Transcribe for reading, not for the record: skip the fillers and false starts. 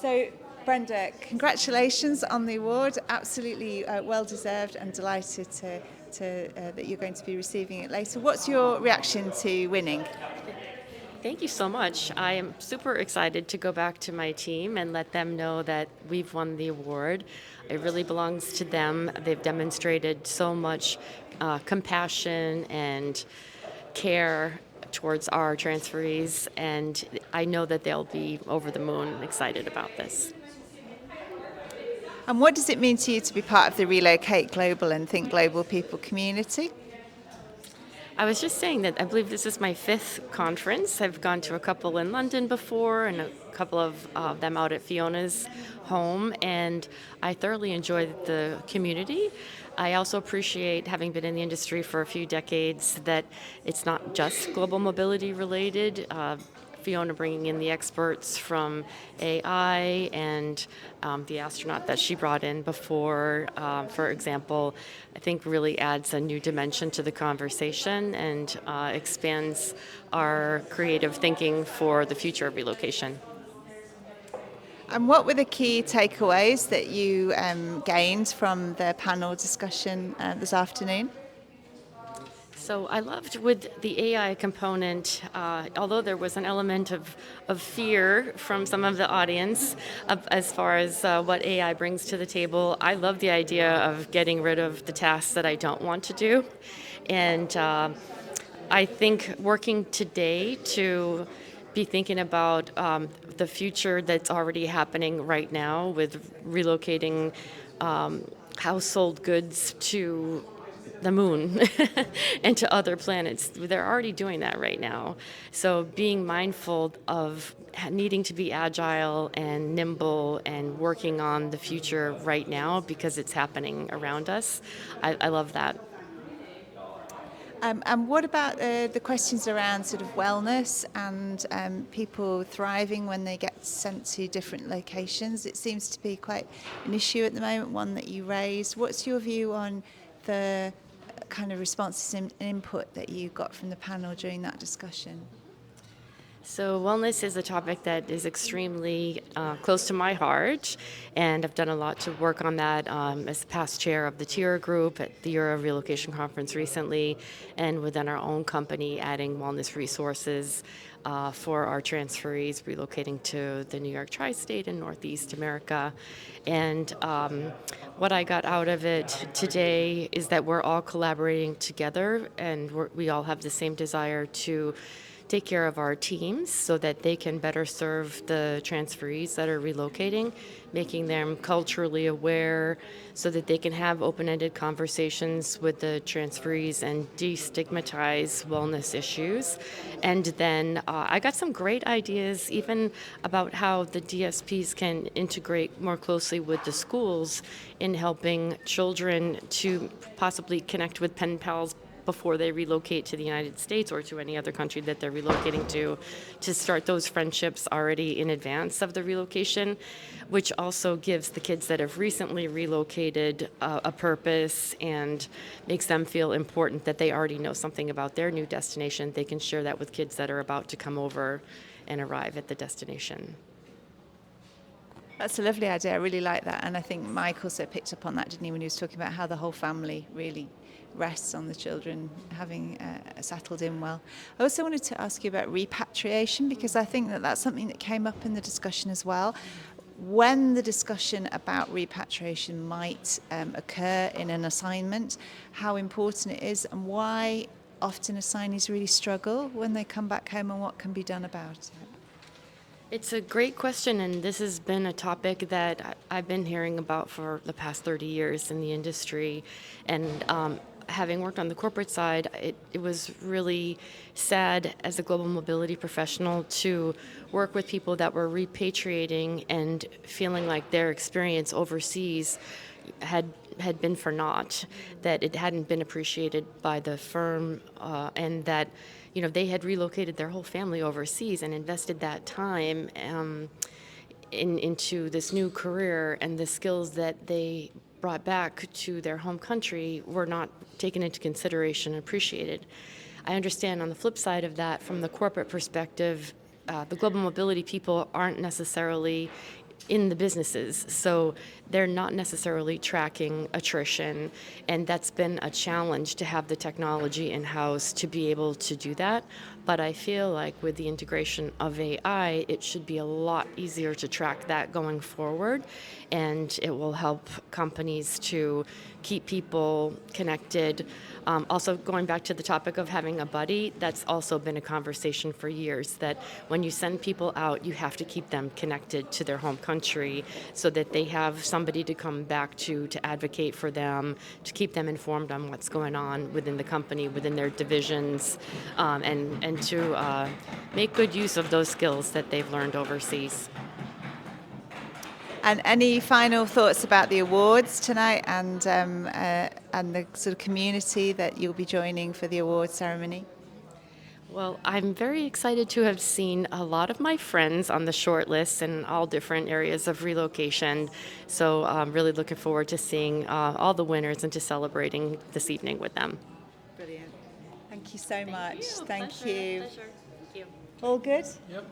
So, Brenda, congratulations on the award. Absolutely well deserved, and delighted that you're going to be receiving it later. What's your reaction to winning? Thank you so much. I am super excited to go back to my team and let them know that we've won the award. It really belongs to them. They've demonstrated so much compassion and care towards our transferees, and I know that they'll be over the moon excited about this. And what does it mean to you to be part of the Relocate Global and Think Global people community? I was just saying that I believe this is my fifth conference. I've gone to a couple in London before and a couple of them out at Fiona's home, and I thoroughly enjoyed the community. I also appreciate, having been in the industry for a few decades, that it's not just global mobility related. Fiona bringing in the experts from AI and the astronaut that she brought in before, for example, I think really adds a new dimension to the conversation and expands our creative thinking for the future of relocation. And what were the key takeaways that you gained from the panel discussion this afternoon? So I loved with the AI component, although there was an element of fear from some of the audience as far as what AI brings to the table. I love the idea of getting rid of the tasks that I don't want to do. And I think working today to be thinking about the future that's already happening right now with relocating household goods to the moon and to other planets. They're already doing that right now. So being mindful of needing to be agile and nimble and working on the future right now because it's happening around us, I love that. And what about the questions around sort of wellness and people thriving when they get sent to different locations? It seems to be quite an issue at the moment, one that you raised. What's your view on the kind of responses and input that you got from the panel during that discussion? So wellness is a topic that is extremely close to my heart, and I've done a lot to work on that as past chair of the TIRA group at the Euro Relocation Conference recently, and within our own company adding wellness resources for our transferees relocating to the New York tri-state and Northeast America. And what I got out of it today is that we're all collaborating together, and we all have the same desire to take care of our teams so that they can better serve the transferees that are relocating, making them culturally aware so that they can have open-ended conversations with the transferees and destigmatize wellness issues. And then I got some great ideas even about how the DSPs can integrate more closely with the schools in helping children to possibly connect with pen pals before they relocate to the United States or to any other country that they're relocating to start those friendships already in advance of the relocation, which also gives the kids that have recently relocated a purpose and makes them feel important that they already know something about their new destination. They can share that with kids that are about to come over and arrive at the destination. That's a lovely idea. I really like that. And I think Mike also picked up on that, didn't he, when he was talking about how the whole family really rests on the children having settled in well. I also wanted to ask you about repatriation, because I think that that's something that came up in the discussion as well. When the discussion about repatriation might occur in an assignment, how important it is, and why often assignees really struggle when they come back home, and what can be done about it. It's a great question, and this has been a topic that I've been hearing about for the past 30 years in the industry. And having worked on the corporate side, it was really sad as a global mobility professional to work with people that were repatriating and feeling like their experience overseas had been for naught, that it hadn't been appreciated by the firm, and that they had relocated their whole family overseas and invested that time into this new career, and the skills that they brought back to their home country were not taken into consideration and appreciated. I understand on the flip side of that, from the corporate perspective, the global mobility people aren't necessarily in the businesses, so they're not necessarily tracking attrition, and that's been a challenge to have the technology in-house to be able to do that. But I feel like with the integration of AI, it should be a lot easier to track that going forward, and it will help companies to keep people connected. Also, going back to the topic of having a buddy, that's also been a conversation for years, that when you send people out, you have to keep them connected to their home country so that they have somebody to come back to advocate for them, to keep them informed on what's going on within the company, within their divisions, and to make good use of those skills that they've learned overseas. And any final thoughts about the awards tonight and the sort of community that you'll be joining for the award ceremony? Well, I'm very excited to have seen a lot of my friends on the short list in all different areas of relocation. So I'm really looking forward to seeing all the winners and to celebrating this evening with them. Brilliant. Thank you so much. Thank Pleasure. you. Pleasure. Thank you. All good? Yep.